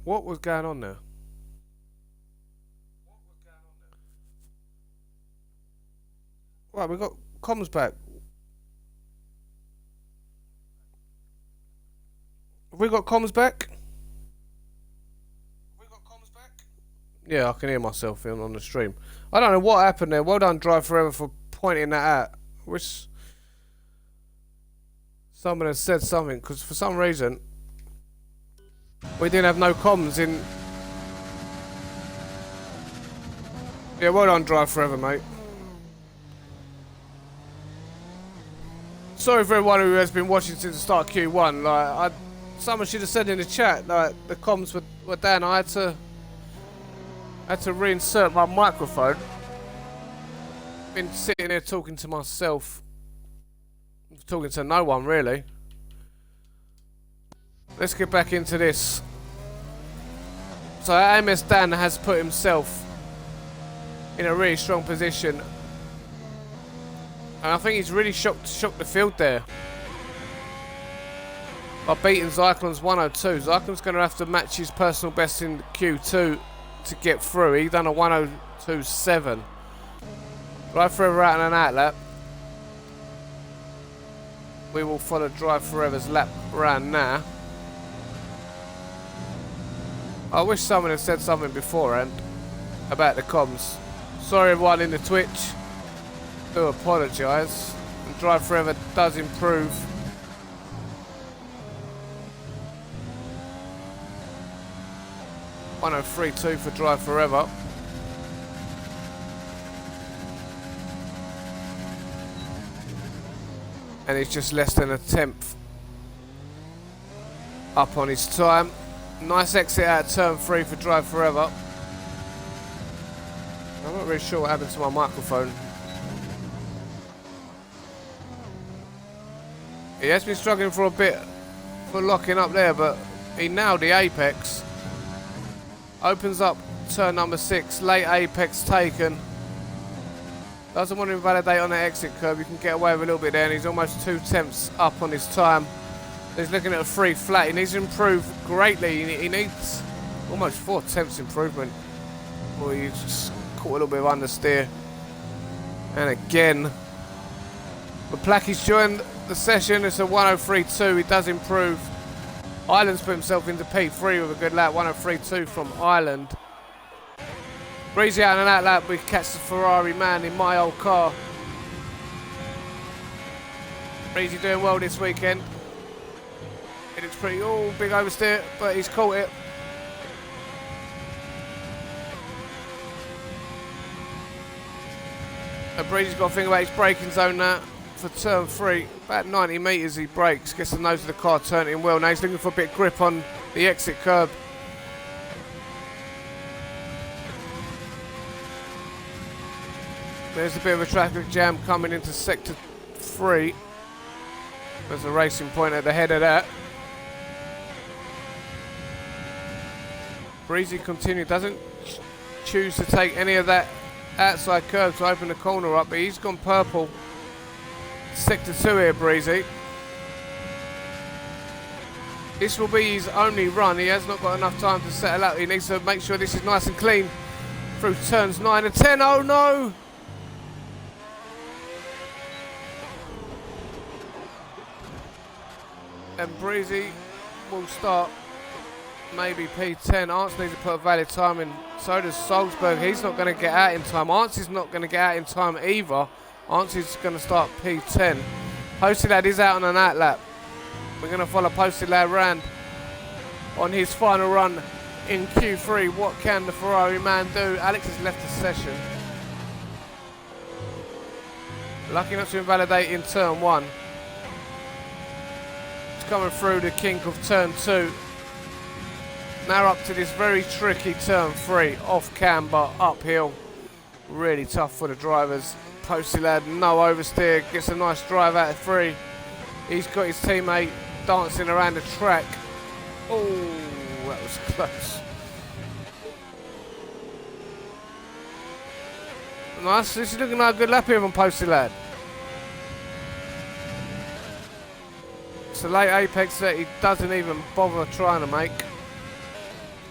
What was going on there? Right, we got comms back. Have we got comms back? Yeah, I can hear myself on the stream. I don't know what happened there. Well done, Drive Forever, for pointing that out. Wish someone had said something, because for some reason we didn't have no comms in. Yeah, well done, Drive Forever, mate. Sorry for everyone who has been watching since the start of Q1. Someone should have said in the chat like the comms were down. I had to reinsert my microphone. Been sitting here talking to myself, talking to no one really. Let's get back into this. So AMS Dan has put himself in a really strong position, and I think he's really shocked the field there by beating Zyklon's 102. Zyklon's going to have to match his personal best in Q2 to get through. He done a 102.7. Drive Forever out and an out lap. We will follow Drive Forever's lap round now. I wish someone had said something beforehand about the comms. Sorry everyone in the Twitch. Do apologise. And Drive Forever does improve. .103.2 for Drive Forever. And he's just less than a tenth up on his time. Nice exit out of turn 3 for Drive Forever. I'm not really sure what happened to my microphone. He has been struggling for a bit for locking up there, but he nailed the apex. Opens up turn number 6, late apex taken. Doesn't want to invalidate on the exit curve. You can get away with a little bit there, and he's almost 2 tenths up on his time. He's looking at a 3 flat. He needs to improve greatly. He needs almost 4 tenths improvement. Well, he just caught a little bit of understeer. And again, Maplacky's joined the session. It's a 103.2. He does improve. Ireland's put himself into P3 with a good lap. 103.2 from Ireland. Breezy out and out lap. We catch the Ferrari man in my old car. Breezy doing well this weekend. It looks pretty, big oversteer, but he's caught it. And Breezy's got to think about his braking zone now for turn 3. About 90 metres he brakes, gets the nose of the car turning well. Now he's looking for a bit of grip on the exit curb. There's a bit of a traffic jam coming into sector 3. There's a racing point at the head of that. Breezy continue, doesn't choose to take any of that outside curve to open the corner up, but he's gone purple. Sector 2 here, Breezy. This will be his only run. He has not got enough time to settle out. He needs to make sure this is nice and clean through turns 9 and 10. Oh no! And Breezy will start maybe P10. Arndt needs to put a valid time in. So does Salzburg. He's not going to get out in time. Arndt is not going to get out in time either. Arndt is going to start P10. Posted Lad is out on an out lap. We're going to follow Posted Lad round on his final run in Q3. What can the Ferrari man do? Alex has left the session. Lucky not to invalidate in turn 1. Coming through the kink of turn 2. Now up to this very tricky turn 3. Off camber, uphill. Really tough for the drivers. Posty Lad, no oversteer. Gets a nice drive out of 3. He's got his teammate dancing around the track. Oh, that was close. Nice. This is looking like a good lap here from Posty Lad. It's a late apex that he doesn't even bother trying to make.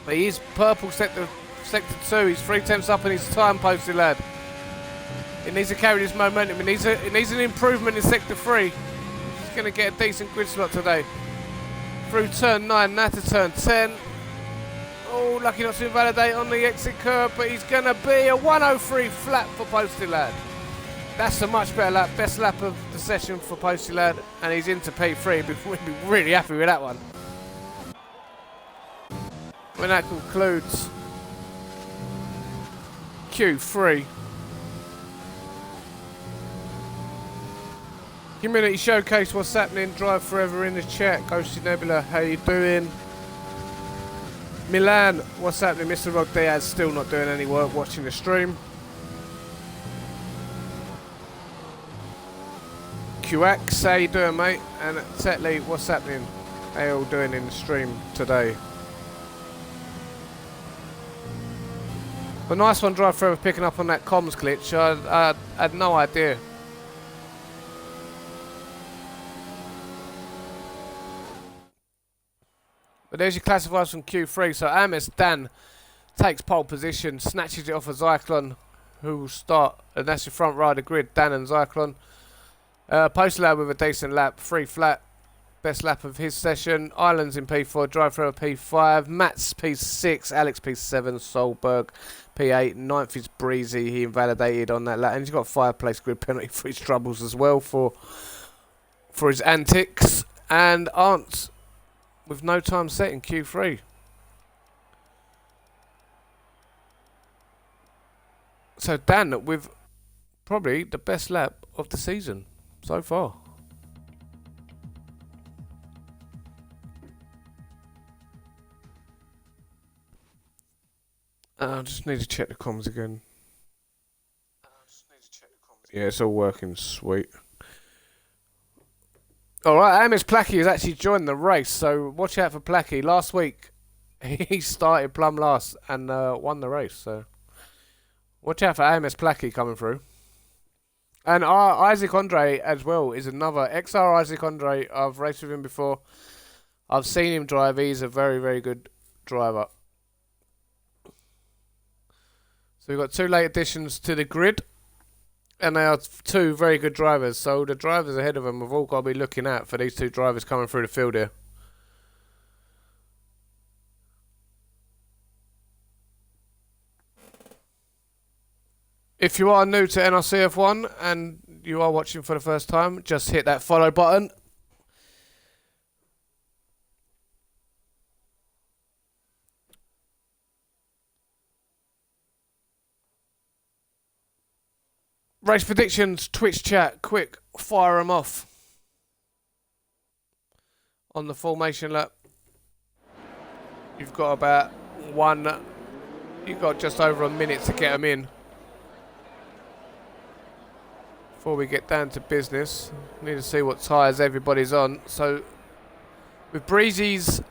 He is purple sector 2. He's 3/10 up in his time, Posty Lad. He needs to carry this momentum. He needs an improvement in sector 3. He's going to get a decent grid slot today. Through turn 9, now to turn 10. Oh, lucky not to invalidate on the exit curve, but he's going to be a 103 flat for Posty Lad. That's a much better lap, best lap of the session for Posty Lad, and he's into P3. We'd be really happy with that one. When that concludes Q3. Community showcase, what's happening? Drive Forever in the chat. Ghosty Nebula, how you doing? Milan, what's happening? Mr. Rod Diaz still not doing any work, watching the stream. QX, how you doing, mate? And Tetley, what's happening? How you all doing in the stream today? A nice one, Drive Forever, picking up on that comms glitch. I had no idea. But there's your classifiers from Q3. So Amis Dan takes pole position, snatches it off of Zyklon, who will start, and that's your front rider grid, Dan and Zyklon. Posty Lad with a decent lap, 3 flat, best lap of his session. Islands in P4, Drive Forever P5, Matt's P6, Alex P7, Solberg P8, 9th is Breezy, he invalidated on that lap, and he's got a 5-place grid penalty for his troubles as well, for his antics. And Arndt with no time set in Q3. So Dan with probably the best lap of the season so far. I just need to check the comms again. Yeah, it's all working sweet. Alright, Amos Plackey has actually joined the race, so watch out for Plackey. Last week, he started plumb last and won the race, so watch out for Amos Plackey coming through. And Isaac Andre as well is another XR Isaac Andre. I've raced with him before. I've seen him drive. He's a very, very good driver. So we've got 2 late additions to the grid. And they are 2 very good drivers. So the drivers ahead of them have all got to be looking out for these 2 drivers coming through the field here. If you are new to NRCF1 and you are watching for the first time, just hit that follow button. Race predictions, Twitch chat, quick, fire them off. On the formation lap, you've got about you've got just over a minute to get them in. Before we get down to business, need to see what tyres everybody's on. So, with Breezy's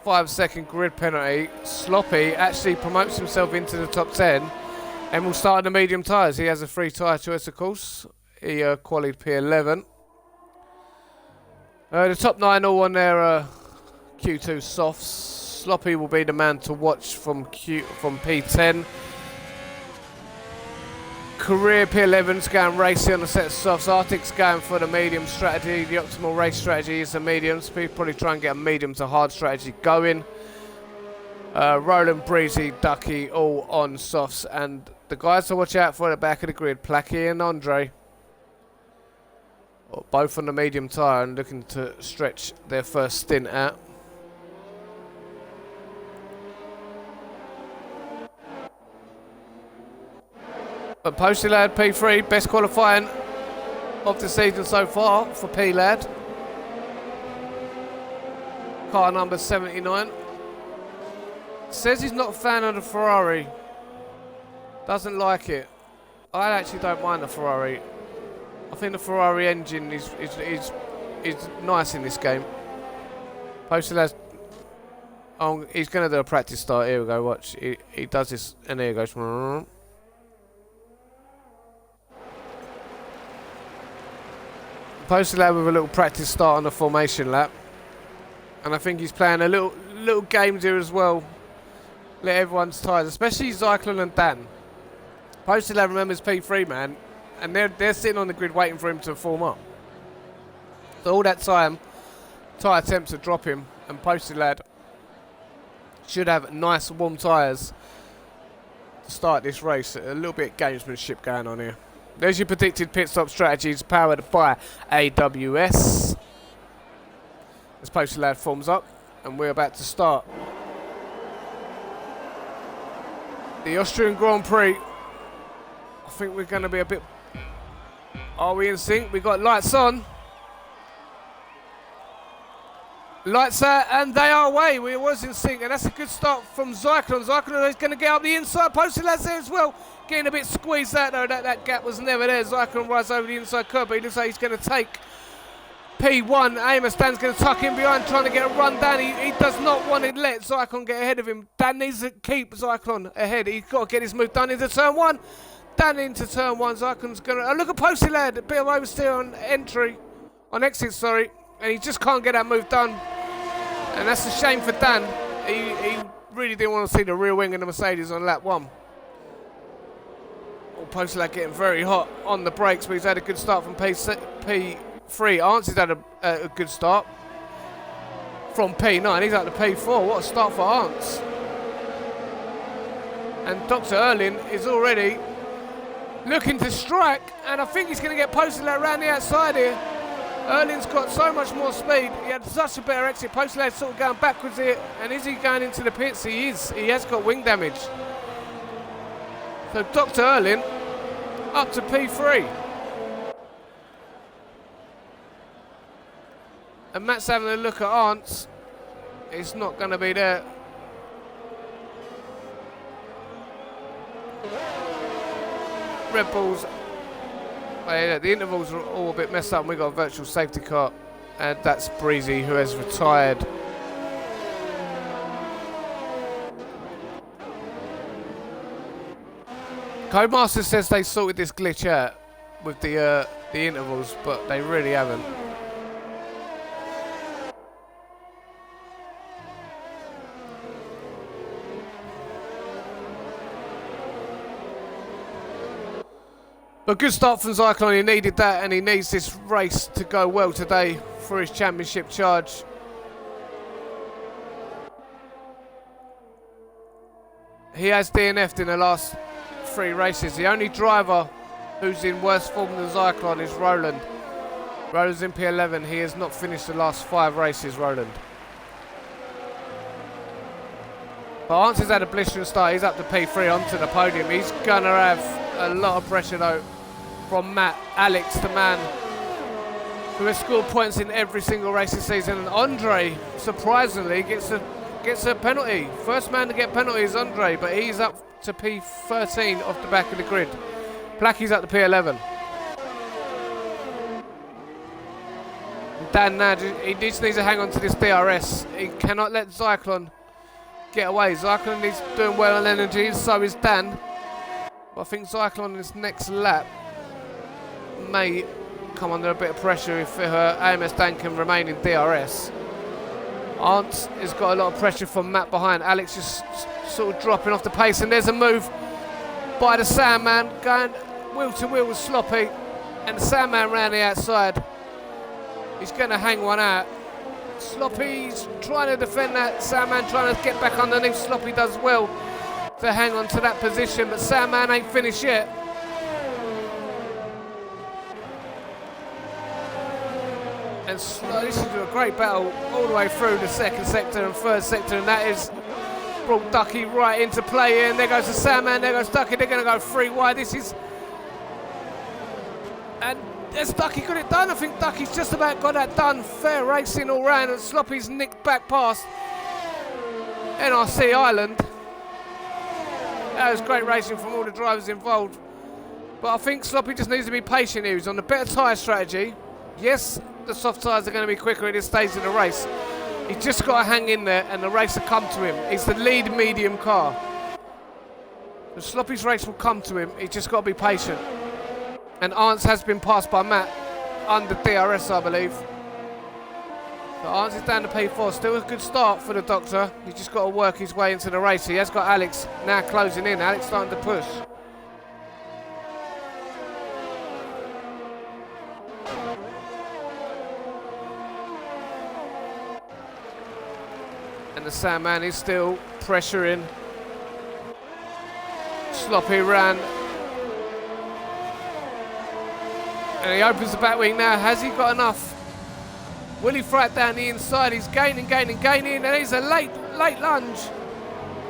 5-second grid penalty, Sloppy actually promotes himself into the top 10 and will start in the medium tyres. He has a free tyre choice, of course. He qualified P11. The top 9 all on their Q2 softs. Sloppy will be the man to watch from P10. Career P11's going racing on the set of softs. Arctic's going for the medium strategy. The optimal race strategy is the mediums. People probably try and get a medium to hard strategy going. Roland, Breezy, Ducky all on softs. And the guys to watch out for at the back of the grid, Placky and Andre, both on the medium tyre and looking to stretch their first stint out. But Posty Lad P3, best qualifying of the season so far for P Lad. Car number 79. Says he's not a fan of the Ferrari. Doesn't like it. I actually don't mind the Ferrari. I think the Ferrari engine is nice in this game. Posty Lad's, oh, he's going to do a practice start. Here we go, watch. He does this, and here he goes. Posty Lad with a little practice start on the formation lap. And I think he's playing a little games here as well. let everyone's tyres, especially Zyklon and Dan. Posted Lad remembers P3, man, and they're sitting on the grid waiting for him to form up. So all that time, tyre attempts to drop him, and Posted Lad should have nice warm tyres to start this race. A little bit of gamesmanship going on here. There's your predicted pit stop strategies powered by AWS. As Posted Lad forms up, and we're about to start the Austrian Grand Prix. I think we're going to be a bit... Are we in sync? We got lights on. Lights out, and they are away. We was in sync, and that's a good start from Zyklon. Zyklon is going to get up the inside. Posted Lad's there as well. Getting a bit squeezed out, though. That gap was never there. Zyklon rides over the inside curb, but he looks like he's going to take P1. Amos Dan's going to tuck in behind, trying to get a run down. He does not want to let Zyklon get ahead of him. Dan needs to keep Zyklon ahead. He's got to get his move done into turn one. Dan into turn one. Zyklon's going to... Oh, look at Posted Lad. A bit of oversteer on exit, sorry. And he just can't get that move done. And that's a shame for Dan. He really didn't want to see the rear wing of the Mercedes on lap one. Oh, Posted Lad getting very hot on the brakes, but he's had a good start from P3. Ansie's had a good start from P9. He's out to P4. What a start for Ants. And Dr. Erlin is already looking to strike, and I think he's going to get Posted Lad around the outside here. Erlin's got so much more speed. He had such a better exit. Posted Lad's sort of going backwards here. And is he going into the pits? He is. He has got wing damage. So Dr. Erlin up to P3. And Matt's having a look at Ants. It's not going to be there. Red Bulls. Oh yeah, the intervals are all a bit messed up, and we've got a virtual safety car, and that's Breezy, who has retired. Codemaster says they sorted this glitch out with the intervals, but they really haven't. But good start from Zyklon. He needed that, and he needs this race to go well today for his championship charge. He has DNF'd in the last 3 races. The only driver who's in worse form than Zyklon is Roland. Roland's in P11. He has not finished the last 5 races, Roland. But Ants has had a blistering start. He's up to P3 onto the podium. He's going to have a lot of pressure, though, from Matt, Alex, the man who has scored points in every single race this season. And Andre, surprisingly, gets a penalty. First man to get penalty is Andre, but he's up to P13 off the back of the grid. Blacky's up to P11. Dan now, he just needs to hang on to this DRS. He cannot let Zyklon get away. Zyklon is doing well on energy, and so is Dan. But I think Zyklon in this next lap may come under a bit of pressure if AMS Dan can remain in DRS. Ants has got a lot of pressure from Matt behind. Alex just sort of dropping off the pace, and there's a move by the Sandman going wheel to wheel with Sloppy, and the Sandman round the outside. He's going to hang one out. Sloppy's trying to defend that. Sandman trying to get back underneath. Sloppy does well to hang on to that position, but Sandman ain't finished yet. And this is a great battle all the way through the second sector and third sector, and that is brought Ducky right into play here. And there goes the Sandman, there goes Ducky. They're going to go 3 wide. This is... And there's Ducky got it done. I think Ducky's just about got that done. Fair racing all round, and Sloppy's nicked back past NRC Island. That was great racing from all the drivers involved. But I think Sloppy just needs to be patient here. He's on the better tyre strategy. Yes, the soft tyres are going to be quicker at this stage of the race. He's just got to hang in there, and the race will come to him. It's the lead medium car. The Sloppy's race will come to him. He's just got to be patient. And Ants has been passed by Matt under DRS, I believe. So Arns is down to P4. Still a good start for the Doctor. He's just got to work his way into the race. He has got Alex now closing in. Alex starting to push. And the Sandman is still pressuring. Sloppy ran. And he opens the back wing now. Has he got enough? Will he throw it down the inside? He's gaining. And he's a late lunge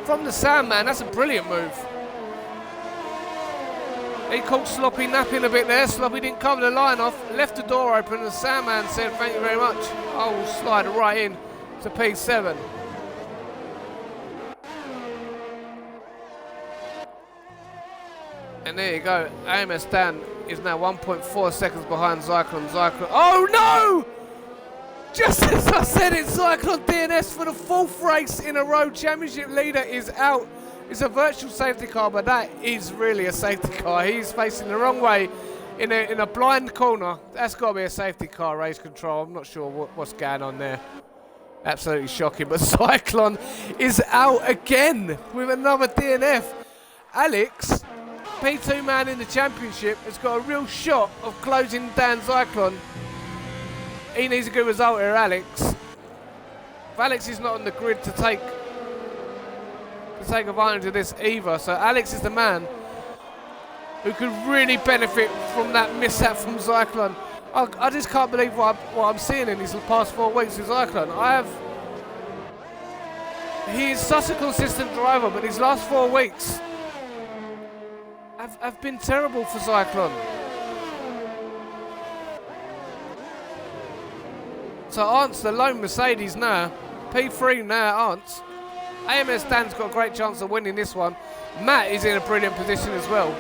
from the Sandman. That's a brilliant move. He caught Sloppy napping a bit there. Sloppy didn't cover the line off. Left the door open and the Sandman said, thank you very much. I will slide right in to P7. And there you go. AMS Dan is now 1.4 seconds behind Zyklon. Oh no! Just as I said it, Zyklon DNS for the 4th race in a row. Championship leader is out. It's a virtual safety car, but that is really a safety car. He's facing the wrong way in a blind corner. That's got to be a safety car, race control. I'm not sure what's going on there. Absolutely shocking. But Zyklon is out again with another DNF. Alex, P2 man in the championship, has got a real shot of closing down Zyklon. He needs a good result here, Alex. If Alex is not on the grid to take advantage of this either, so Alex is the man who could really benefit from that mishap from Zyklon. I just can't believe what I'm seeing in these past 4 weeks with Zyklon. He is such a consistent driver, but these last 4 weeks have been terrible for Zyklon. So Arnt's the lone Mercedes now. P3 now, Arnt's. AMS Dan's got a great chance of winning this one. Matt is in a brilliant position as well.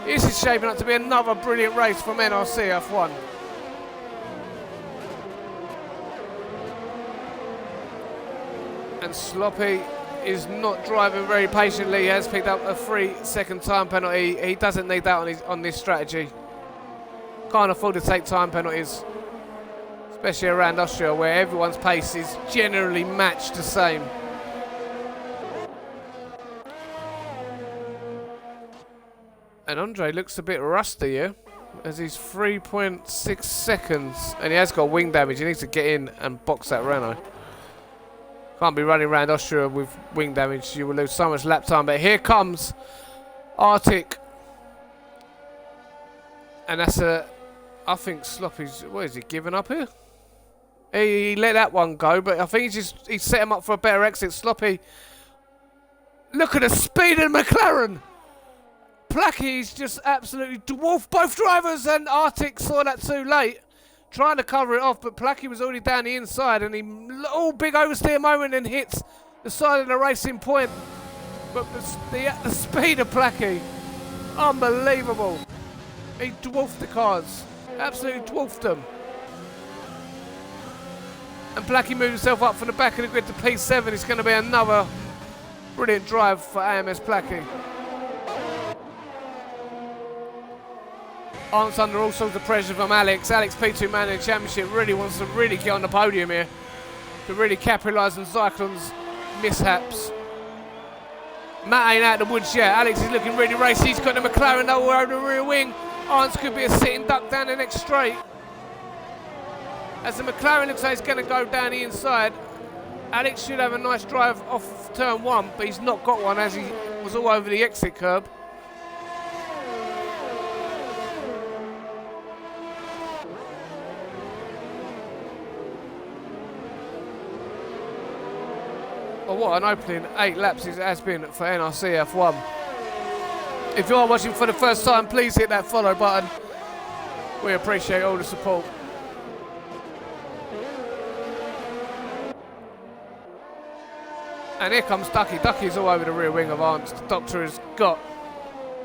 This is shaping up to be another brilliant race from NRCF1. And Sloppy is not driving very patiently. He has picked up a 3-second time penalty. He doesn't need that on this strategy. Can't afford to take time penalties, especially around Austria, where everyone's pace is generally matched the same. And Andre looks a bit rusty here, as he's 3.6 seconds, and he has got wing damage. He needs to get in and box that Renault. Can't be running around Austria with wing damage. You will lose so much lap time. But here comes Arctic. And that's I think Sloppy's, what is he, giving up here? He let that one go, but I think he set him up for a better exit. Sloppy, look at the speed of McLaren. Placky's just absolutely dwarfed both drivers, and Arctic saw that too late, trying to cover it off, but Placky was already down the inside, and he, big oversteer moment, and hits the side of the racing point. But the speed of Placky, unbelievable. He dwarfed the cars, absolutely dwarfed them. And Placky moved himself up from the back of the grid to P7. It's going to be another brilliant drive for AMS Placky. Arnt's under all sorts of pressure from Alex. Alex, P2 man in the championship, really wants to really get on the podium here to really capitalise on Zyklon's mishaps. Matt ain't out of the woods yet. Alex is looking really racy. He's got the McLaren over the rear wing. Arnt's could be a sitting duck down the next straight. As the McLaren looks like it's going to go down the inside, Alex should have a nice drive off turn 1, but he's not got one as he was all over the exit curb. Well, what an opening 8 laps it has been for NRCF1. If you are watching for the first time, please hit that follow button. We appreciate all the support. And here comes Ducky. Ducky's all over the rear wing of Arnt's. The Doctor has got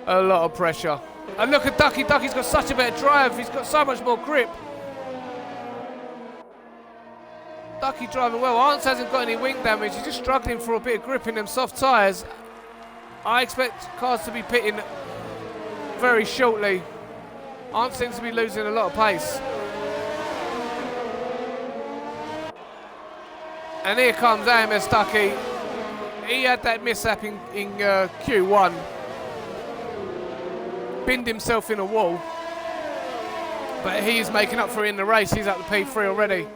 a lot of pressure. And look at Ducky. Ducky's got such a better drive. He's got so much more grip. Ducky driving well. Arnt's hasn't got any wing damage. He's just struggling for a bit of grip in them soft tyres. I expect cars to be pitting very shortly. Arnt seems to be losing a lot of pace. And here comes AMS Ducky. He had that mishap in Q1. Binned himself in a wall. But he is making up for it in the race. He's up to P3 already.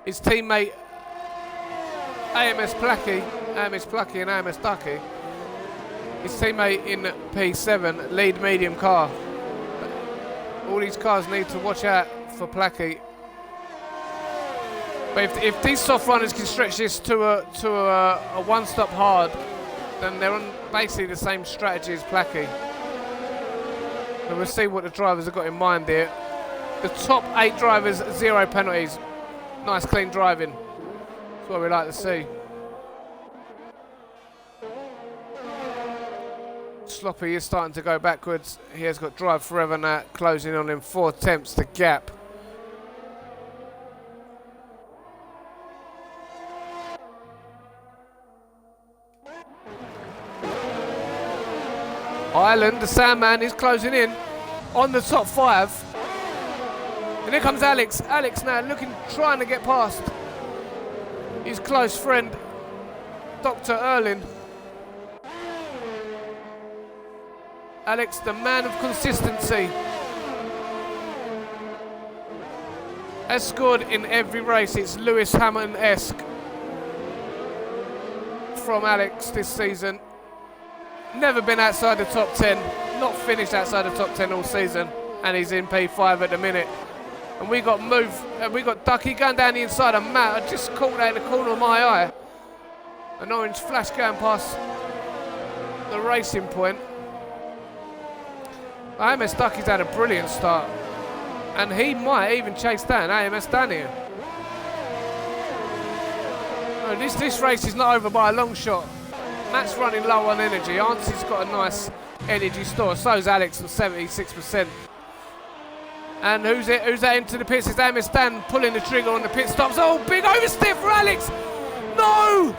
His teammate AMS Plucky and AMS Ducky. His teammate in P7, lead medium car. All these cars need to watch out for Plucky. But if these soft runners can stretch this to a one-stop hard, then they're on basically the same strategy as Plucky. And we'll see what the drivers have got in mind here. The top 8 drivers, 0 penalties. Nice clean driving. That's what we like to see. Sloppy is starting to go backwards. He has got drive forever now, closing on him 4 tenths to gap. Ireland, the Sandman, is closing in on the top 5. And here comes Alex. Alex now trying to get past his close friend, Dr. Erlin. Alex, the man of consistency, has scored in every race. It's Lewis Hamilton-esque from Alex this season. Never been outside the top 10, not finished outside the top 10 all season, and he's in P5 at the minute. And we got Ducky going down the inside of Matt. I just caught that in the corner of my eye. An orange flash going past the racing point. AMS Ducky's had a brilliant start, and he might even chase down AMS Dan here. No, this race is not over by a long shot. Matt's running low on energy. Ansie's got a nice energy store. So's Alex at 76%. And who's that into the pits? It's AMS Dan pulling the trigger on the pit stops. Oh, big oversteer for Alex! No!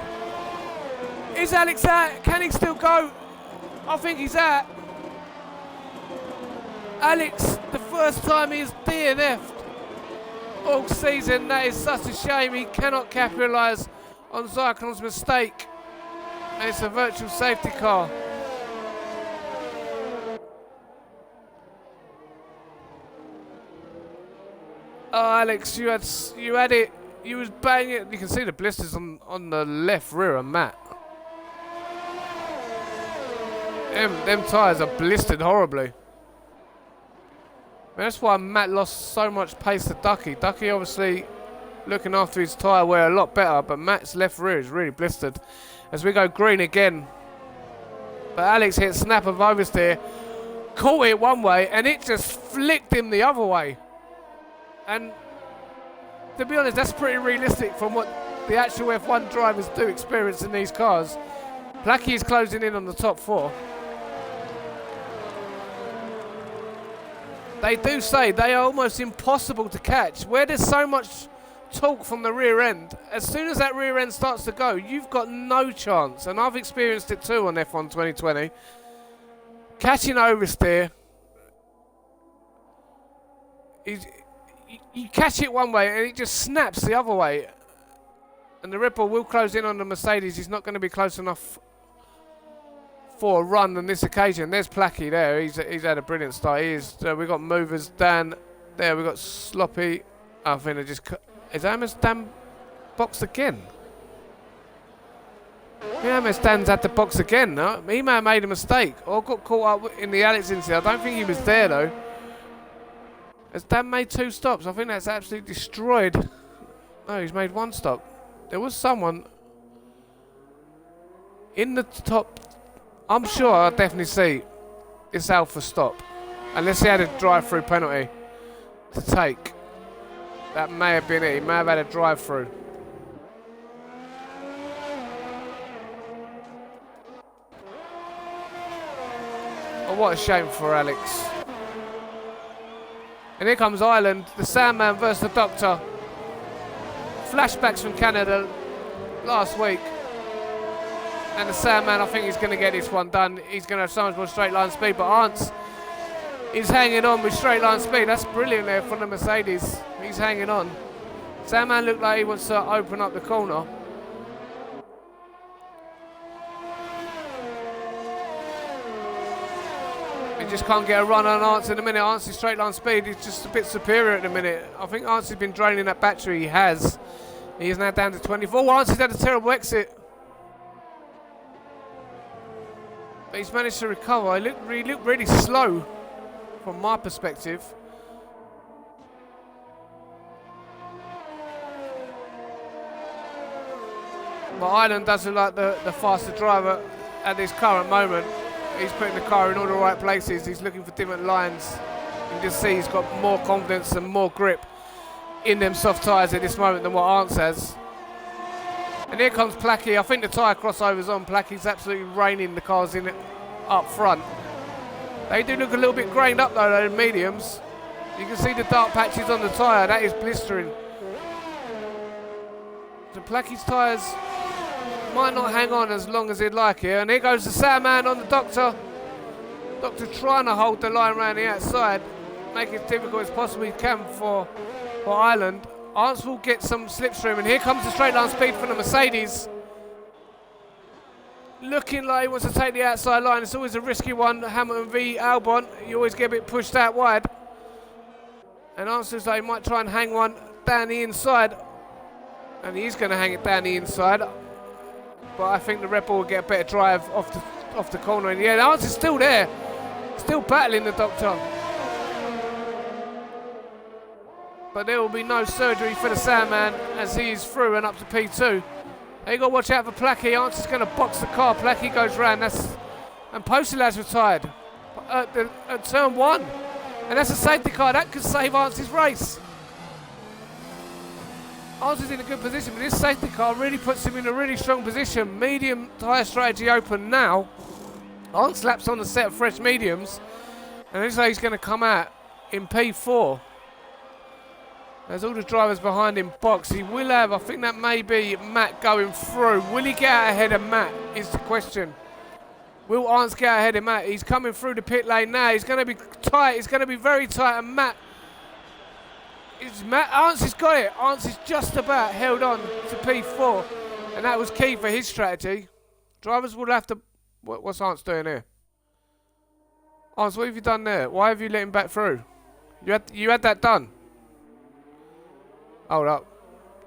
Is Alex out? Can he still go? I think he's out. Alex, the first time he's DNF'd all season. That is such a shame. He cannot capitalise on Zyklon's mistake. And it's a virtual safety car. Oh, Alex, you had it. You was banging. You can see the blisters on the left rear of Matt. Them tyres are blistered horribly. That's why Matt lost so much pace to Ducky. Ducky obviously looking after his tyre wear a lot better, but Matt's left rear is really blistered. As we go green again. But Alex hit snap of oversteer, caught it one way, and it just flicked him the other way. And to be honest, that's pretty realistic from what the actual F1 drivers do experience in these cars. Plucky is closing in on the top 4. They do say they are almost impossible to catch. Where there's so much torque from the rear end, as soon as that rear end starts to go, you've got no chance. And I've experienced it too on F1 2020. Catching oversteer, you catch it one way and it just snaps the other way. And the Red Bull will close in on the Mercedes. He's not going to be close enough for a run on this occasion. There's Plucky there. He's had a brilliant start. We've got movers down there. We've got Sloppy. I think they just... Is AMS Dan boxed again? Yeah, AMS Dan's had to box again. No? He may have made a mistake or got caught up in the Alex incident. I don't think he was there though. Has Dan made 2 stops? I think that's absolutely destroyed. No, he's made 1 stop. There was someone in the top. I'm sure I'll definitely see this Alpha stop. Unless he had a drive-through penalty to take. That may have been it. He may have had a drive-through. Oh, what a shame for Alex. And here comes Ireland, the Sandman versus the Doctor. Flashbacks from Canada last week. And the Sandman, I think he's going to get this one done. He's going to have so much more straight line speed, but Arntz is hanging on with straight line speed. That's brilliant there from the Mercedes. He's hanging on. Sandman looked like he wants to open up the corner. He just can't get a run on Arntz in a minute. Arntz's straight line speed is just a bit superior at the minute. I think Arntz has been draining that battery. He has. He is now down to 24. Arntz has had a terrible exit. But he's managed to recover. He looked really slow from my perspective. But Ireland doesn't like the faster driver at this current moment. He's putting the car in all the right places. He's looking for different lines. You can just see he's got more confidence and more grip in them soft tyres at this moment than what Arntz has. And here comes Placky. I think the tyre crossover's on. Placky's absolutely reining the cars in up front. They do look a little bit grained up though, those mediums. You can see the dark patches on the tyre. That is blistering. So Placky's tyres might not hang on as long as he'd like here. And here goes the Sandman on the Doctor. Doctor trying to hold the line around the outside, make it as difficult as possibly can for Ireland. Arntz will get some slipstream, and here comes the straight line speed from the Mercedes. Looking like he wants to take the outside line. It's always a risky one. Hamilton v Albon. You always get a bit pushed out wide. And Arntz looks like he might try and hang one down the inside. And he's going to hang it down the inside. But I think the Red Bull will get a better drive off the corner. And yeah, Arntz is still there. Still battling the Doctor. But there will be no surgery for the Sandman as he is through and up to P2. Now you got to watch out for Placky. Arntz is going to box the car. Placky goes round. And Postil's retired at turn 1. And that's a safety car. That could save Arntz's race. Arntz is in a good position, but this safety car really puts him in a really strong position. Medium tyre strategy open now. Arntz laps on a set of fresh mediums. And it looks like he's going to come out in P4. There's all the drivers behind him box. He will have, I think that may be Matt going through. Will he get out ahead of Matt is the question. Will Arntz get out ahead of Matt? He's coming through the pit lane now. He's going to be tight. He's going to be very tight. And Arntz has got it. Arntz is just about held on to P4. And that was key for his strategy. Drivers will have to... What's Arntz doing here? Arntz, what have you done there? Why have you let him back through? You had that done. Hold up.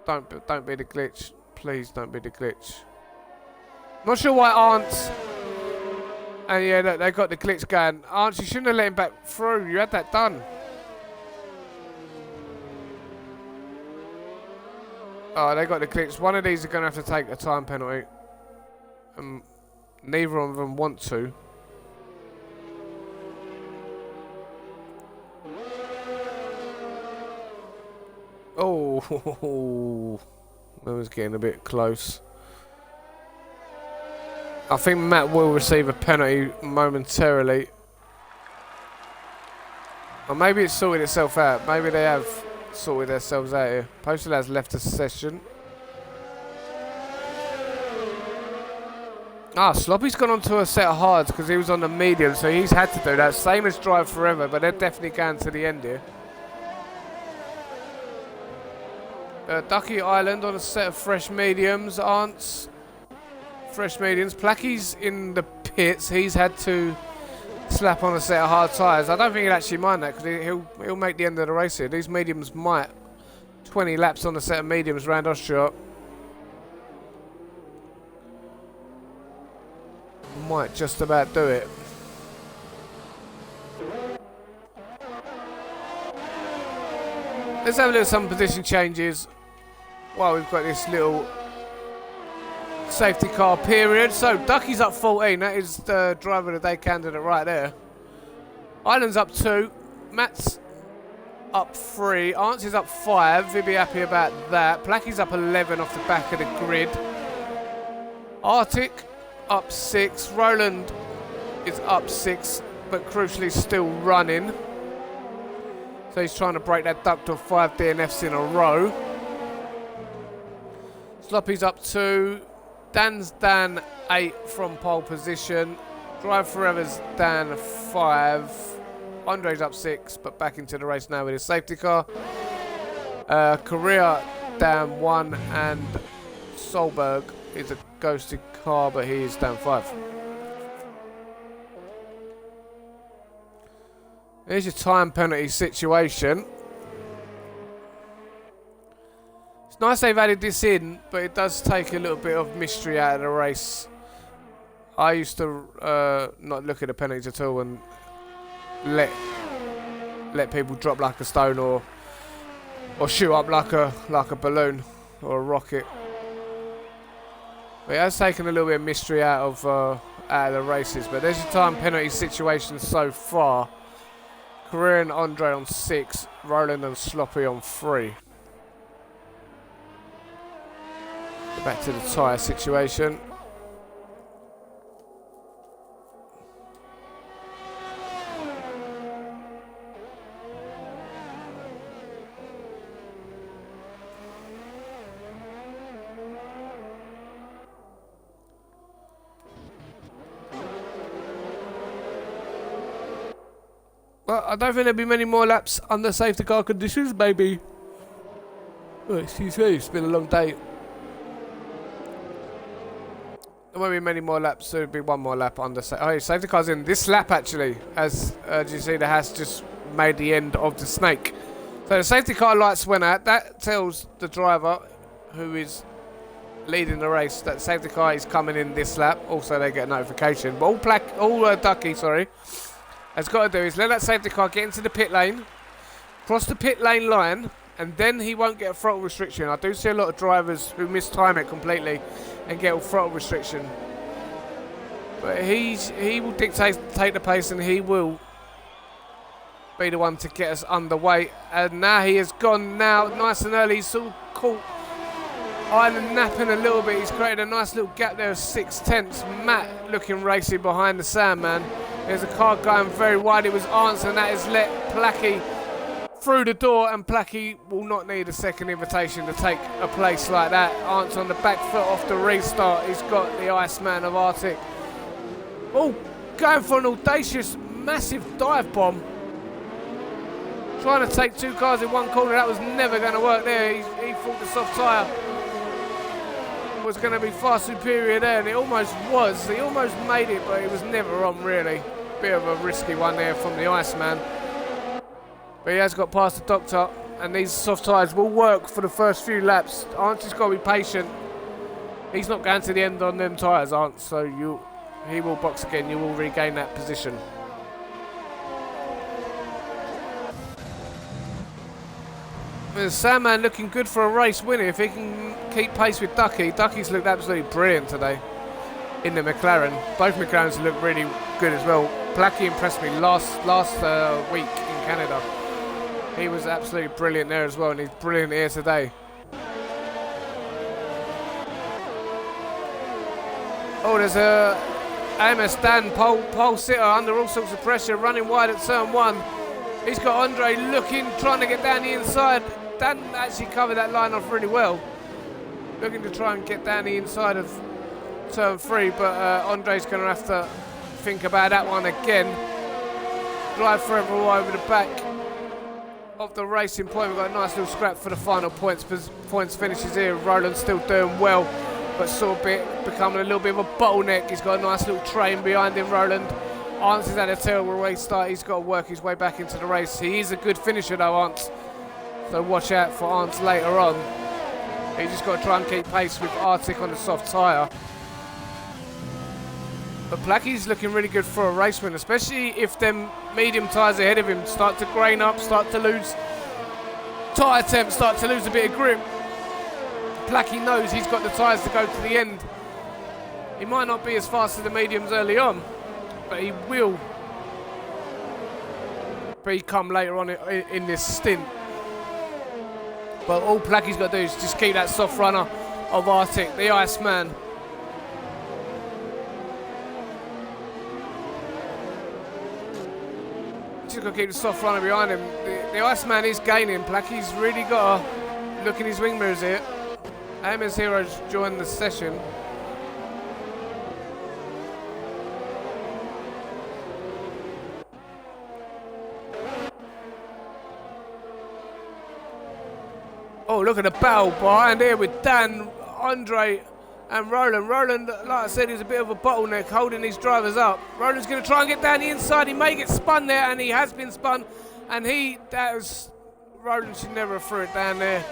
Don't be the glitch. Please don't be the glitch. Not sure why Arntz... And yeah, look, they got the glitch going. Arntz, you shouldn't have let him back through. You had that done. Oh, they got the glitch. One of these are going to have to take a time penalty. Neither of them want to. Oh, that was getting a bit close. I think Matt will receive a penalty momentarily. Or maybe it's sorted itself out. Maybe they have sorted themselves out here. Postal has left the session. Sloppy's gone onto a set of hards because he was on the medium, so he's had to do that. Same as Drive Forever, but they're definitely going to the end here. Ducky Island on a set of fresh mediums. Arntz, fresh mediums. Placky's in the pits. He's had to slap on a set of hard tyres. I don't think he'll actually mind that because he'll make the end of the race here. These mediums might 20 laps on a set of mediums around Austria. Might just about do it. Let's have a look at some position changes while we've got this little safety car period. So Ducky's up 14. That is the driver of the day candidate right there. Ireland's up 2. Matt's up 3. Arntz is up 5. He'll be happy about that. Placky's up 11 off the back of the grid. Arctic up 6. Roland is up 6, but crucially still running. So he's trying to break that duck to 5 DNFs in a row. Sloppy's up 2. Dan's down 8 from pole position. Drive Forever's down 5. Andre's up 6, but back into the race now with his safety car. Korea down 1, and Solberg is a ghosted car, but he is down 5. There's your time penalty situation. It's nice they've added this in, but it does take a little bit of mystery out of the race. I used to not look at the penalties at all and let people drop like a stone or shoot up like a balloon or a rocket. But it has taken a little bit of mystery out of the races. But there's your time penalty situation so far. Carrera and Andre on 6, Roland and Sloppy on 3. Back to the tyre situation. Well, I don't think there'll be many more laps under safety car conditions, maybe. Oh, excuse me, it's been a long day. There won't be many more laps, there'll be one more lap under safety car's in this lap actually, as you see the Haas just made the end of the snake. So the safety car lights went out. That tells the driver who is leading the race that the safety car is coming in this lap. Also they get a notification. But all Ducky, has got to do is let that safety car get into the pit lane, cross the pit lane line, and then he won't get a throttle restriction. I do see a lot of drivers who mistime it completely and get a throttle restriction. But he will take the pace, and he will be the one to get us underway. And now he has gone now nice and early. He's sort of caught Ireland napping a little bit. He's created a nice little gap there of 6/10. Matt looking racing behind the Sandman. There's a car going very wide. It was Arndt, and that has let Placky through the door, and Placky will not need a second invitation to take a place like that. Arndt's on the back foot off the restart. He's got the Iceman of Arctic. Oh, going for an audacious, massive dive bomb. Trying to take two cars in one corner. That was never going to work there. He thought the soft tyre was going to be far superior there, and it almost was. He almost made it, but it was never on, really. Bit of a risky one there from the Iceman. But he has got past the doctor, and these soft tyres will work for the first few laps. Arndt's just got to be patient. He's not going to the end on them tyres, Arndt, so he will box again. You will regain that position. The Sandman looking good for a race winner if he can keep pace with Ducky. Ducky's looked absolutely brilliant today in the McLaren. Both McLarens look really good as well. Placky impressed me last week in Canada. He was absolutely brilliant there as well, and he's brilliant here today. Oh, there's a AMS Dan pole sitter under all sorts of pressure, running wide at turn 1. He's got Andre looking, trying to get down the inside. Dan actually covered that line off really well. Looking to try and get down the inside of turn 3, but Andre's going to have to think about that one again. Drive forever all over the back of the racing point. We've got a nice little scrap for the final points finishes here. Roland's still doing well, but sort of becoming a little bit of a bottleneck. He's got a nice little train behind him, Roland. Arndt has had a terrible race start. He's got to work his way back into the race. He is a good finisher though, Arndt. So watch out for Arndt later on. He's just got to try and keep pace with Arctic on the soft tyre. But Placky's looking really good for a race win, especially if them medium tyres ahead of him start to grain up, start to lose tyre temp, start to lose a bit of grip. Placky knows he's got the tyres to go to the end. He might not be as fast as the mediums early on, but he will become later on in this stint. But all Placky's got to do is just keep that soft runner of Arctic, the Iceman. Just got to keep the soft runner behind him. The Iceman is gaining. Placky's really got to look in his wing mirrors here. AMS Heroes joined the session. Oh, look at the battle behind here with Dan, Andre, And Roland, like I said, is a bit of a bottleneck holding these drivers up. Roland's going to try and get down the inside. He may get spun there, and he has been spun. And Roland should never have threw it down there.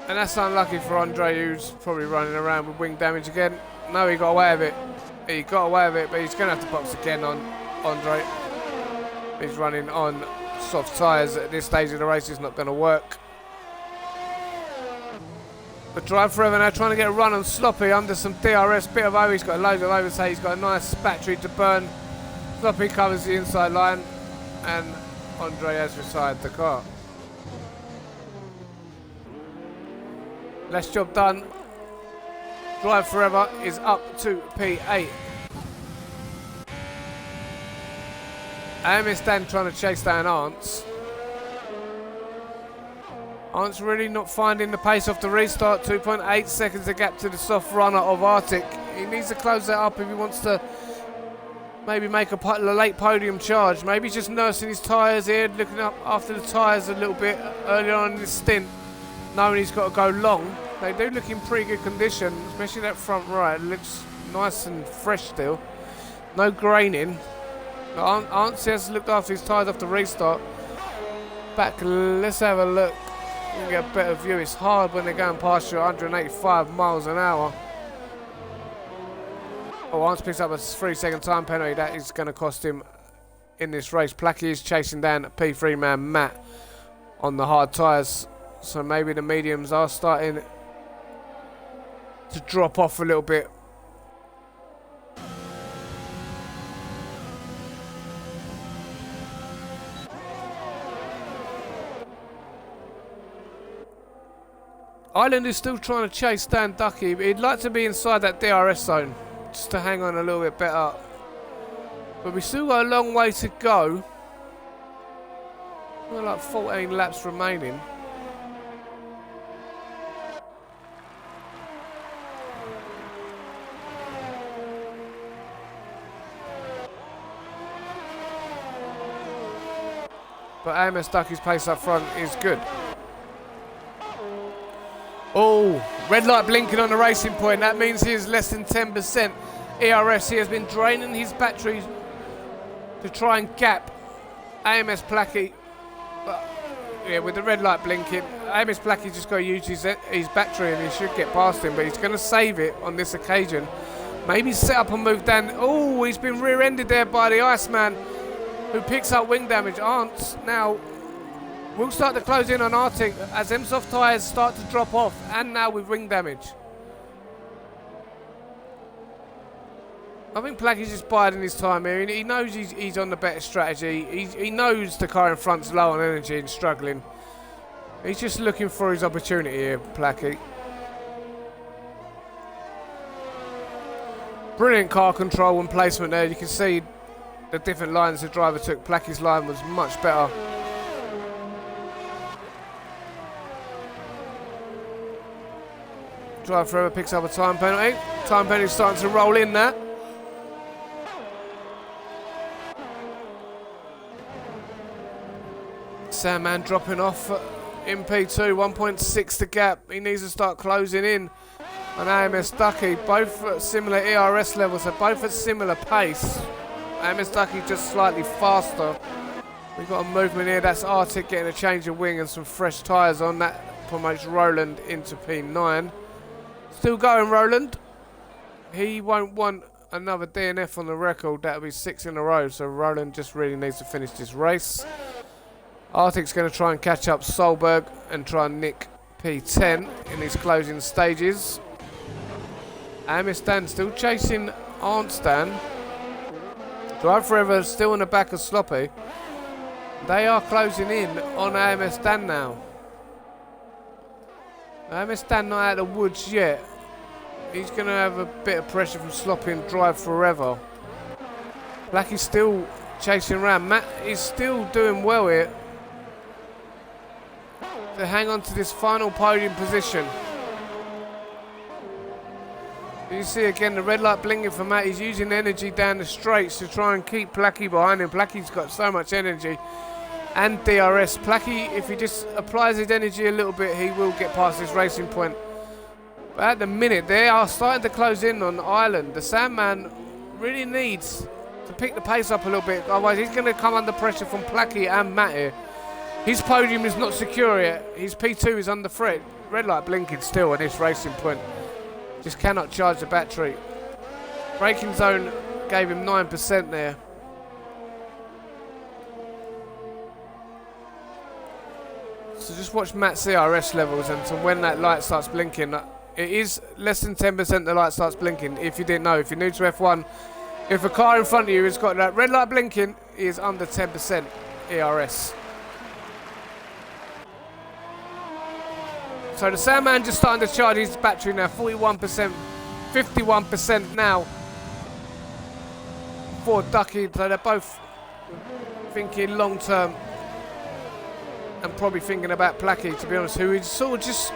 And that's unlucky for Andre, who's probably running around with wing damage again. No, he got away with it. He got away with it, but he's going to have to box again on Andre. He's running on soft tyres at this stage of the race. Is not going to work. But Drive Forever now trying to get a run on Sloppy under some DRS. Bit of over. He's got loads of overtake. He's got a nice battery to burn. Sloppy covers the inside line, and Andre has retired the car. Last job done. Drive Forever is up to P8. AMS Dan trying to chase down Ants. Ants really not finding the pace off the restart. 2.8 seconds the gap to the soft runner of Arctic. He needs to close that up if he wants to maybe make a late podium charge. Maybe he's just nursing his tyres here, looking up after the tyres a little bit earlier on in this stint, knowing he's got to go long. They do look in pretty good condition, especially that front right. It looks nice and fresh still. No graining. Ants has looked after his tyres off the restart. Back, let's have a look. You can get a better view. It's hard when they're going past you 185 miles an hour. Oh, Ants picks up a 3-second time penalty. That is going to cost him in this race. Placky is chasing down P3 man Matt on the hard tyres. So maybe the mediums are starting to drop off a little bit. Island is still trying to chase Dan Ducky, but he'd like to be inside that DRS zone just to hang on a little bit better. But we still got a long way to go. We've got like 14 laps remaining. But AMS Ducky's pace up front is good. Oh, red light blinking on the racing point. That means he is less than 10% ERS. He has been draining his batteries to try and gap AMS Placky. But yeah, with the red light blinking, AMS Placky's just got to use his battery and he should get past him. But he's going to save it on this occasion. Maybe set up and move down. Oh, he's been rear-ended there by the Iceman, who picks up wing damage. Ants now will start to close in on Arctic as them soft tyres start to drop off, and now with wing damage. I think Placky's just biding his time here. He knows he's on the better strategy. He knows the car in front's low on energy and struggling. He's just looking for his opportunity here, Placky. Brilliant car control and placement there. You can see the different lines the driver took. Placky's line was much better. Drive Forever picks up a time penalty. Time penalty starting to roll in there. Sandman dropping off in P2, 1.6 the gap. He needs to start closing in on AMS Ducky. Both at similar ERS levels, so both at similar pace. AMS Ducky just slightly faster. We've got a movement here. That's Arctic getting a change of wing and some fresh tyres on. That promotes Roland into P9. Still going, Roland. He won't want another DNF on the record. That'll be 6 in a row. So Roland just really needs to finish this race. Arctic's going to try and catch up Solberg and try and nick P10 in his closing stages. Amistan still chasing Arnstan. Drive Forever still in the back of Sloppy. They are closing in on Amistan now. Amistan not out of the woods yet. He's going to have a bit of pressure from Sloppy and Drive Forever. Blacky's still chasing around. Matt is still doing well here to hang on to this final podium position. You see again the red light blinking for Matt. He's using energy down the straights to try and keep Placky behind him. Placky's got so much energy. and DRS. Placky, if he just applies his energy a little bit, he will get past this racing point. But at the minute, they are starting to close in on Ireland. The Sandman really needs to pick the pace up a little bit, otherwise he's going to come under pressure from Placky and Matt here. His podium is not secure yet. His P2 is under threat. Red light blinking still at this racing point. Just cannot charge the battery. Braking zone gave him 9% there. So just watch Matt's CRS levels, and so when that light starts blinking, it is less than 10% the light starts blinking. If you didn't know, if you're new to F1, if a car in front of you has got that red light blinking, it is under 10% ERS. So the Sandman just starting to charge his battery now, 41%, 51% now for Ducky. So they're both thinking long term and probably thinking about Placky, to be honest, who is sort of just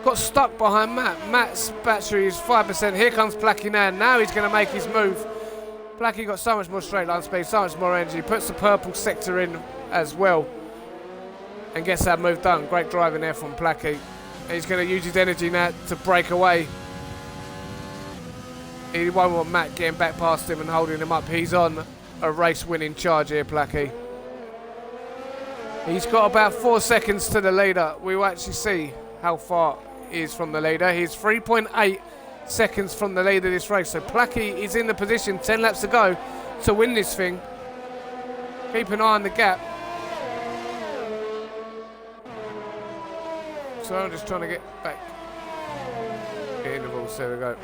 got stuck behind Matt. Matt's battery is 5%. Here comes Placky now. Now he's going to make his move. Placky got so much more straight line speed, so much more energy. Puts the purple sector in as well and gets that move done. Great driving there from Placky. He's going to use his energy now to break away. He won't want Matt getting back past him and holding him up. He's on a race-winning charge here, Placky. He's got about 4 seconds to the leader. We will actually see how far he is from the leader. He's 3.8 seconds from the leader of this race. So Placky is in the position, 10 laps to go, to win this thing. Keep an eye on the gap. So I'm just trying to get back. The intervals, there we go.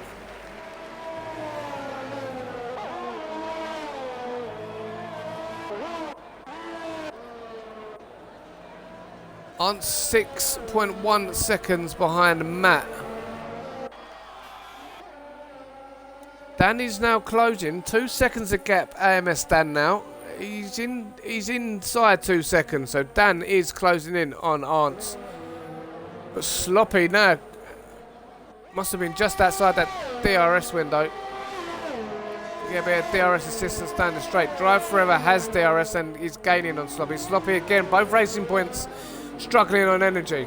On 6.1 seconds behind Matt. Dan is now closing 2 seconds of gap. AMS Dan now. He's inside 2 seconds, so Dan is closing in on Ants. But Sloppy now must have been just outside that DRS window. Yeah, but DRS assistance down the straight. Drive Forever has DRS and is gaining on Sloppy. Sloppy again, both racing points struggling on energy.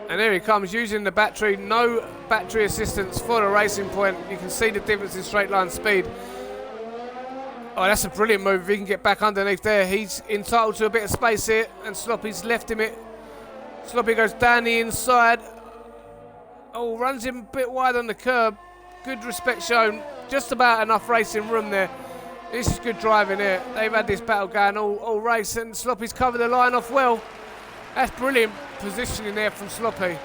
And there he comes using the battery. No battery assistance for the racing point. You can see the difference in straight line speed. Oh, that's a brilliant move. If he can get back underneath there, he's entitled to a bit of space here, and Sloppy's left him it. Sloppy goes down the inside. Oh, runs him a bit wide on the curb. Good respect shown. Just about enough racing room there. This is good driving here. They've had this battle going all race, and Sloppy's covered the line off well. That's brilliant positioning there from Sloppy.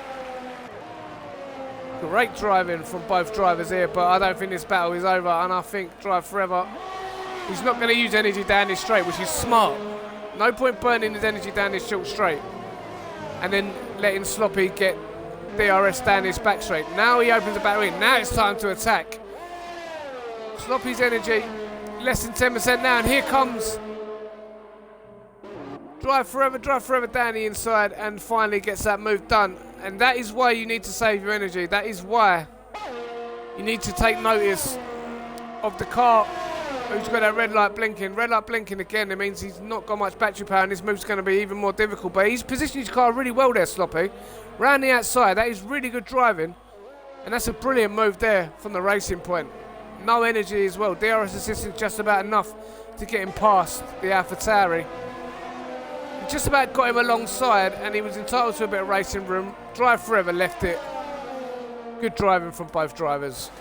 Great driving from both drivers here, but I don't think this battle is over, and I think Drive Forever, he's not going to use energy down this straight, which is smart. No point burning his energy down this short straight and then letting Sloppy get DRS down this back straight. Now he opens the battery. Now it's time to attack. Sloppy's energy less than 10% now, and here comes Drive Forever down the inside, and finally gets that move done. And that is why you need to save your energy. That is why you need to take notice of the car who's got that red light blinking. Red light blinking again, it means he's not got much battery power, and this move's going to be even more difficult. But he's positioned his car really well there, Sloppy. Round the outside, that is really good driving. And that's a brilliant move there from the racing point. No energy as well. DRS assistance just about enough to get him past the AlphaTauri. Just about got him alongside, and he was entitled to a bit of racing room. Drive Forever left it. Good driving from both drivers.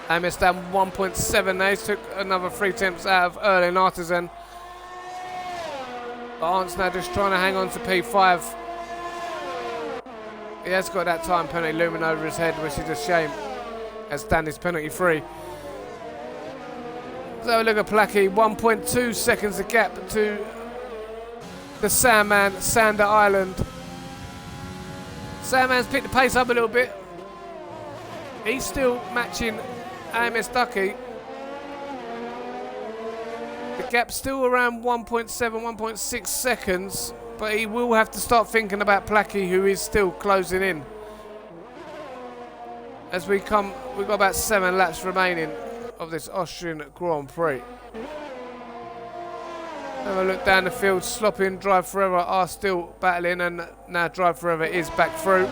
AMS down 1.7 now. He's took another 3 tenths out of Erling Artisan. But Arnt's now just trying to hang on to P5. He has got that time penalty looming over his head, which is a shame, as Dan is penalty free. So look at Placky, 1.2 seconds of gap to the Sandman, Sander Island. Sandman's picked the pace up a little bit. He's still matching AMS Ducky. The gap's still around 1.7, 1.6 seconds, but he will have to start thinking about Placky, who is still closing in. as we've got about 7 laps remaining of this Austrian Grand Prix. Have a look down the field. Sloppy and Drive Forever are still battling, and now Drive Forever is back through.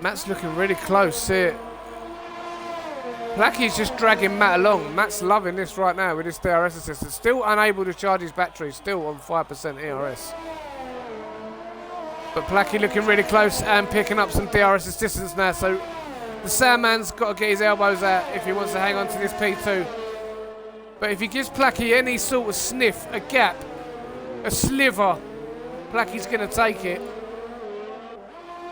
Matt's looking really close here. Placky's just dragging Matt along. Matt's loving this right now with his DRS assistant. Still unable to charge his battery, still on 5% ERS. But Placky looking really close and picking up some DRS assistance now. So the Sandman's got to get his elbows out if he wants to hang on to this P2. But if he gives Placky any sort of sniff, a gap, a sliver, Placky's going to take it.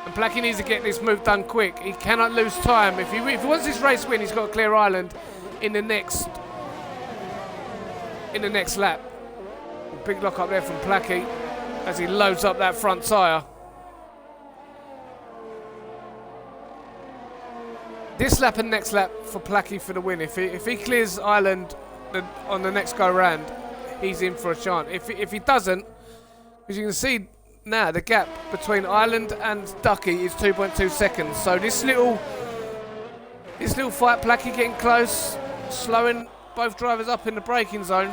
And Placky needs to get this move done quick. He cannot lose time. If he wants this race win, he's got to clear Ireland in the next lap. Big lock up there from Placky as he loads up that front tyre. This lap and next lap for Placky for the win. If he clears Ireland on the next go round, he's in for a chance. If he doesn't, as you can see now, the gap between Ireland and Ducky is 2.2 seconds. So this little fight, Placky getting close, slowing both drivers up in the braking zone,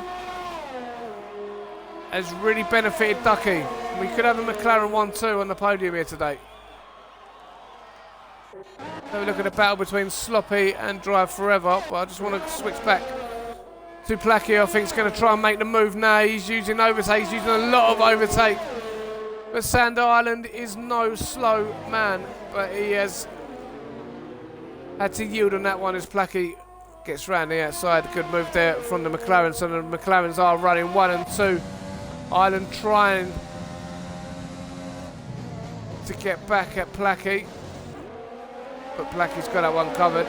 has really benefited Ducky. We could have a McLaren 1-2 on the podium here today. Have a look at the battle between Sloppy and Drive Forever, but I just want to switch back to Placky. I think he's going to try and make the move now. He's using overtake. He's using a lot of overtake. But Sander Ireland is no slow man, but he has had to yield on that one as Placky gets round the outside. Good move there from the McLaren. So the McLarens are running 1 and 2. Ireland trying to get back at Placky, but Placky's got that one covered.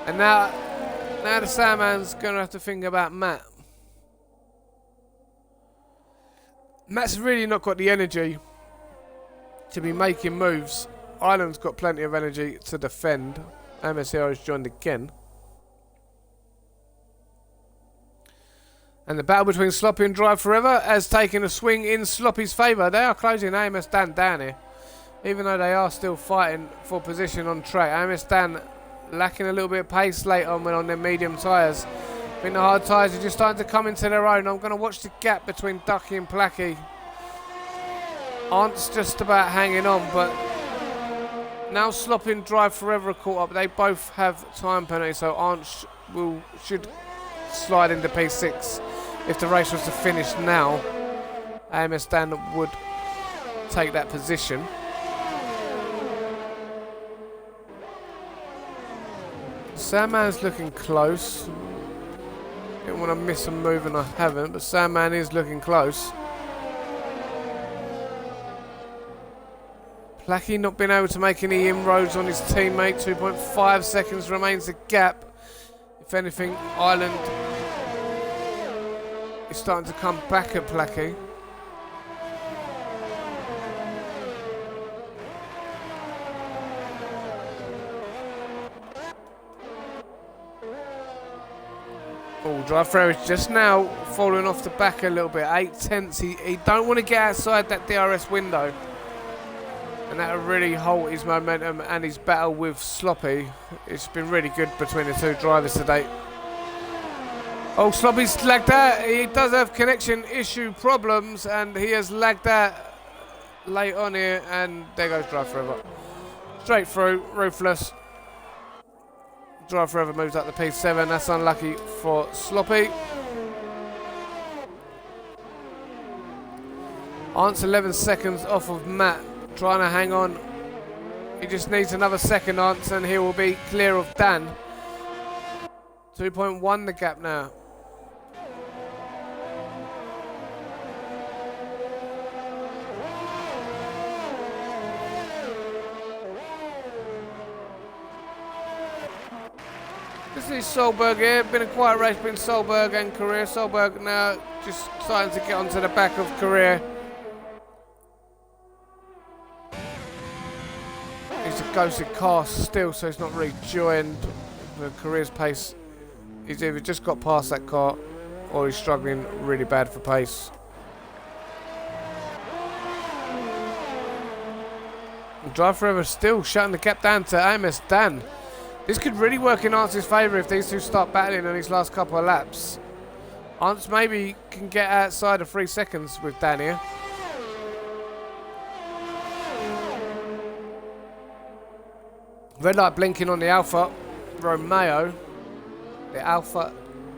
And now the Sandman's going to have to think about Matt. Matt's really not got the energy to be making moves. Ireland's got plenty of energy to defend. MSCR has joined again. And the battle between Sloppy and Drive Forever has taken a swing in Sloppy's favour. They are closing AMS Dan down here, even though they are still fighting for position on track. AMS Dan lacking a little bit of pace late on when on their medium tyres. I think the hard tyres are just starting to come into their own. I'm going to watch the gap between Ducky and Placky. Arndt's just about hanging on, but now Sloppy and Drive Forever are caught up. They both have time penalty, so Arndt should slide into P6. If the race was to finish now, AMS Dan would take that position. Sandman's looking close. Didn't want to miss a move and I haven't, but Sandman is looking close. Placky not being able to make any inroads on his teammate. 2.5 seconds remains the gap. If anything, Ireland is starting to come back at Placky. Oh, Drive Forever is just now falling off the back a little bit. 8 tenths. He don't want to get outside that DRS window. And that will really halt his momentum and his battle with Sloppy. It's been really good between the two drivers today. Oh, Sloppy's lagged out. He does have connection issue problems and he has lagged out late on here. And there goes Drive Forever. Straight through, ruthless. Drive Forever moves up to P7. That's unlucky for Sloppy. Arndt's 11 seconds off of Matt. Trying to hang on. He just needs another second, Arndt, and he will be clear of Dan. 2.1 the gap now. This is Solberg here. Been a quiet race between Solberg and Career. Solberg now just starting to get onto the back of Career. He's a ghosted car still, so he's not really joined the Career's pace. He's either just got past that car or he's struggling really bad for pace. And Drive Forever still shutting the gap down to AMS Dan. This could really work in Arntz's favour if these two start battling on these last couple of laps. Arntz maybe can get outside of 3 seconds with Dan here. Red light blinking on the Alfa Romeo. The Alfa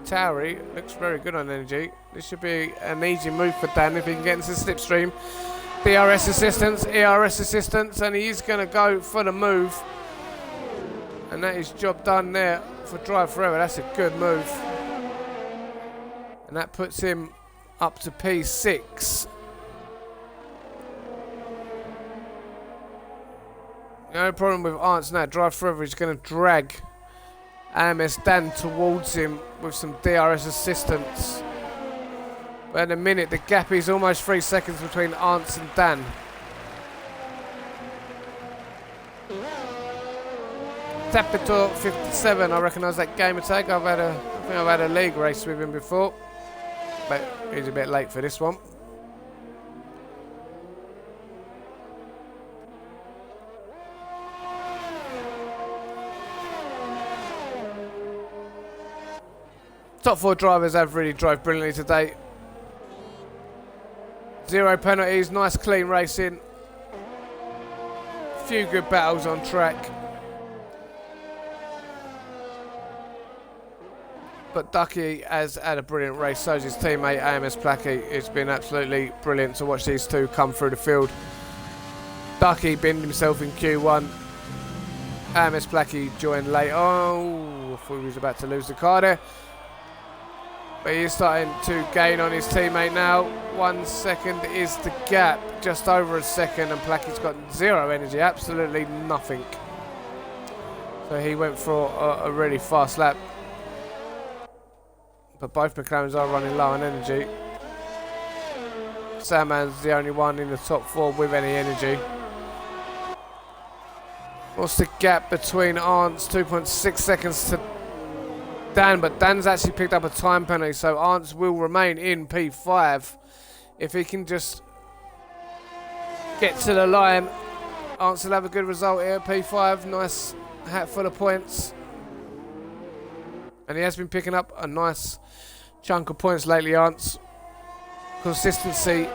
Tauri looks very good on energy. This should be an easy move for Dan if he can get into the slipstream. DRS assistance, ERS assistance, and he is going to go for the move. And that is job done there for Drive Forever. That's a good move. And that puts him up to P6. No problem with Arntz now. Drive Forever is going to drag AMS Dan towards him with some DRS assistance. But in a minute, the gap is almost 3 seconds between Arntz and Dan. Tapito 57, I recognise that gamer tag. I think I've had a league race with him before. But he's a bit late for this one. Top 4 drivers have really drove brilliantly today. 0 penalties, nice clean racing. Few good battles on track. But Ducky has had a brilliant race, so has his teammate AMS Placky. It's been absolutely brilliant to watch these two come through the field. Ducky binned himself in Q1. AMS Placky joined late. Oh, I thought he was about to lose the car there. But he's starting to gain on his teammate now. 1 second is the gap. Just over a second, and Placky's got 0 energy. Absolutely nothing. So he went for a really fast lap. But both McLarens are running low on energy. Sandman's the only one in the top 4 with any energy. What's the gap between Arntz? 2.6 seconds to Dan, but Dan's actually picked up a time penalty, so Arntz will remain in P5. If he can just get to the line, Arntz will have a good result here. P5, nice hat full of points. And he has been picking up a nice chunk of points lately, Arntz. Consistency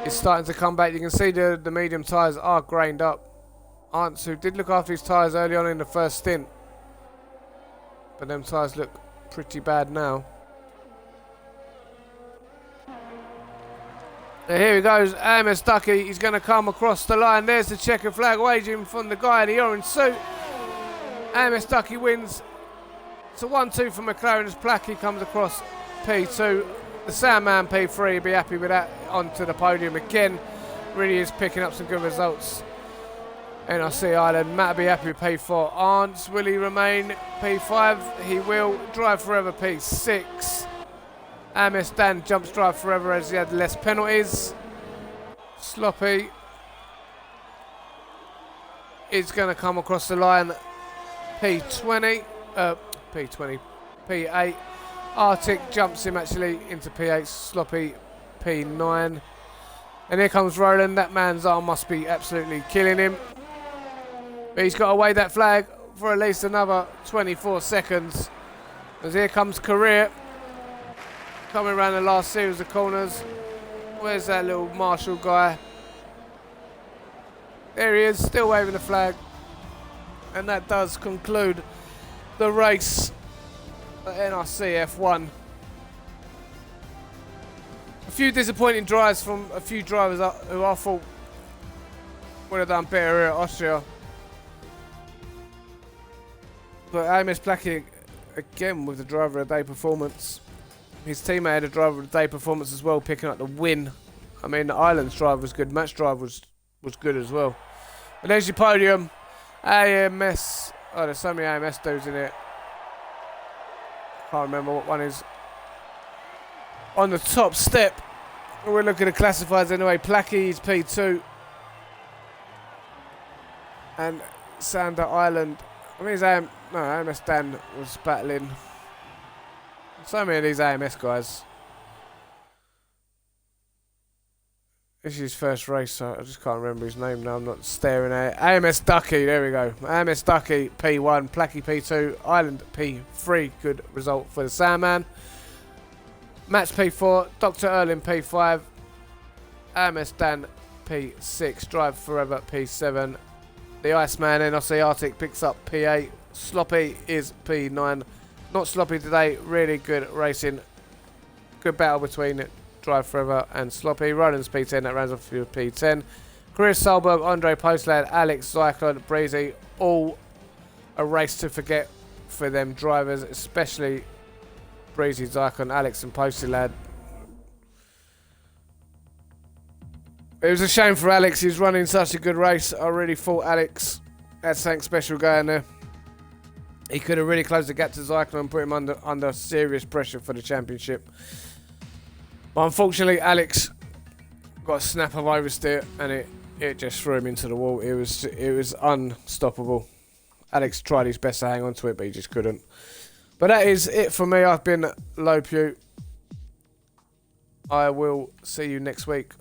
is starting to come back. You can see the medium tyres are grained up. Arntz, who did look after his tyres early on in the first stint, but them tyres look pretty bad now. And here he goes, AMS Ducky. He's going to come across the line. There's the checkered flag waving from the guy in the orange suit. AMS Ducky wins. It's a 1-2 for McLaren as Placky comes across P2. The Sandman P3 will be happy with that. Onto the podium again. Really is picking up some good results. NRC Ireland, Matt will be happy with P4. Arntz, will he remain P5? He will. Drive Forever P6. AMS Dan jumps Drive Forever as he had less penalties. Sloppy is going to come across the line P20. P8. Arctic jumps him actually into P8. Sloppy P9. And here comes Roland. That man's arm must be absolutely killing him. But he's got to wave that flag for at least another 24 seconds. As here comes Career. Coming around the last series of corners. Where's that little Marshall guy? There he is, still waving the flag. And that does conclude the race at NRCF1. A few disappointing drives from a few drivers who I thought would have done better here at Austria. But AMS Placky again with the driver of the day performance. His teammate had a driver of the day performance as well, picking up the win. I mean, the Islands driver was good. Match drive was good as well. And there's your podium. AMS. Oh, there's so many AMS dudes in it. Can't remember what one is. On the top step. We're looking at the classifiers anyway. Placky's P2. And Sander Island. I mean, AMS Dan was battling. So many of these AMS guys. This is his first race, so I just can't remember his name now. I'm not staring at it. AMS Ducky, there we go. AMS Ducky, P1, Placky P2, Island P3. Good result for the Sandman. Mats P4, Dr. Erling P5, AMS Dan P6, Drive Forever P7. The Iceman NRC Arctic picks up P8. Sloppy is P9. Not sloppy today, really good racing. Good battle between Drive Forever and Sloppy. Roland's P10, that rounds off your P10. Chris Solberg, Andre Postlad, Alex Zyklon, Breezy, all a race to forget for them drivers, especially Breezy, Zyklon, Alex and Postlad. It was a shame for Alex, he's running such a good race. I really thought Alex had something special going there. He could have really closed the gap to Zyklon and put him under serious pressure for the championship. But unfortunately, Alex got a snap of oversteer and it just threw him into the wall. It was unstoppable. Alex tried his best to hang on to it, but he just couldn't. But that is it for me. I've been Low Pew. I will see you next week.